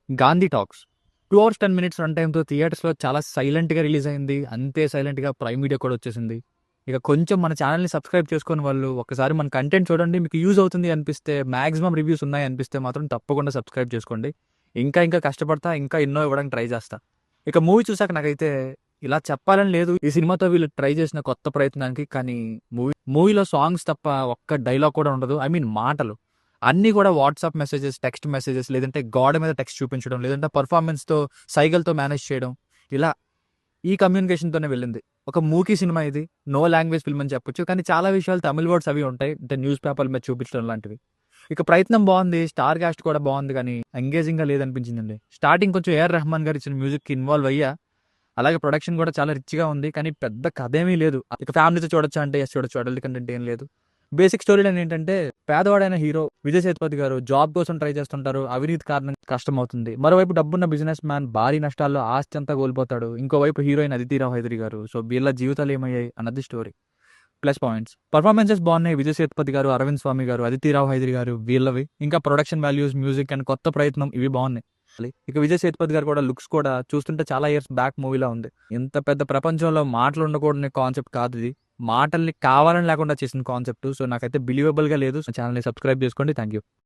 Gandhi talks 2 hours 10 minutes run టైమ్‌తో థియేటర్స్‌లో చాలా సైలెంట్‌గా రిలీజ్ అయింది. అంతే సైలెంట్‌గా ప్రైమ్ వీడియో కూడా వచ్చేసింది. ఇక కొంచెం మన ఛానెల్‌ని సబ్స్క్రైబ్ చేసుకోని వాళ్ళు ఒక్కసారి మన కంటెంట్ చూడండి. మీకు యూజ్ అవుతుంది అనిపిస్తే, మాక్సిమం రివ్యూస్ ఉన్నాయి అనిపిస్తే మాత్రం తప్పకుండా సబ్స్క్రైబ్ చేసుకోండి. ఇంకా కష్టపడతా, ఇంకా ఎన్నో ఇవ్వడానికి ట్రై చేస్తా. ఇక మూవీ చూసాక నాకైతే ఇలా చెప్పాలని లేదు. ఈ సినిమాతో వీళ్ళు ట్రై చేసిన కొత్త ప్రయత్నానికి. కానీ మూవీలో సాంగ్స్ తప్ప ఒక్క డైలాగ్ కూడా ఉండదు. ఐ మీన్ మాటలు. అన్నీ కూడా వాట్సాప్ మెసేజెస్, టెక్స్ట్ మెసేజెస్, లేదంటే గోడ మీద టెక్స్ట్ చూపించడం, లేదంటే పర్ఫార్మెన్స్‌తో, సైగలతో మేనేజ్ చేయడం. ఇలా ఈ కమ్యూనికేషన్‌తోనే వెళ్ళింది. ఒక మూకీ సినిమా ఇది. నో లాంగ్వేజ్ ఫిల్మ్ అని చెప్పొచ్చు. కానీ చాలా విషయాలు తమిళ్ వర్డ్స్ అవి ఉంటాయి. అంటే న్యూస్ పేపర్ల మీద చూపించడం లాంటివి. ఇక ప్రయత్నం బావుంది. స్టార్ కాస్ట్ కూడా బావుంది కానీ ఎంగేజింగ్‌గా లేదనిపించిందండి. స్టార్టింగ్ కొంచెం ఏఆర్ రెహమాన్ గారు ఇచ్చిన మ్యూజిక్‌కి ఇన్వాల్వ్ అయ్యా. అలాగే ప్రొడక్షన్ కూడా చాలా రిచ్‌గా ఉంది. కానీ పెద్ద కథేమీ లేదు. ఇక ఫ్యామిలీతో చూడొచ్చా అంటే యెస్ చూడొచ్చు. అడల్ట్ కంటెంట్ ఏం లేదు. బేసిక్ స్టోరీ లైన్ ఏంటంటే, పేదవాడైన హీరో విజయ్ సేతుపతి గారు జాబ్ కోసం ట్రై చేస్తుంటారు. అవినీతి కారణంగా కష్టమవుతుంది. మరోవైపు డబ్బున్న బిజినెస్ మ్యాన్ భారీ నష్టాల్లో ఆస్తి అంతా కోల్పోతాడు. ఇంకోవైపు హీరోయిన్ అదితి రావ్ హైదరి గారు. సో వీళ్ళ జీవితాలు ఏమయ్యాయి అన్నది స్టోరీ. Plus points. పర్ఫార్మెన్సెస్ బాగున్నాయి. విజయ్ సేతుపతి గారు, అరవింద్ స్వామి గారు, అదితి రావ్ హైదరి గారు వీళ్ళవి. ఇంకా ప్రొడక్షన్ వాల్యూస్, మ్యూజిక్ అండ్ కొత్త ప్రయత్నం ఇవి బాగున్నాయి. ఇక విజయ్ సేతుపతి గారు కూడా లుక్స్ కూడా చూస్తుంటే చాలా ఇయర్స్ బ్యాక్ మూవీలా ఉంది. ఇంత పెద్ద ప్రపంచంలో మాటలు ఉండకూడని కాన్సెప్ట్ కాదు ఇది. మాటల్ని కావాలని లేకుండా చేసిన కాన్సెప్ట్. సో నాకైతే బిలీవబుల్ గా లేదు. ఛానల్ని సబ్స్క్రైబ్ చేసుకోండి. Thank you.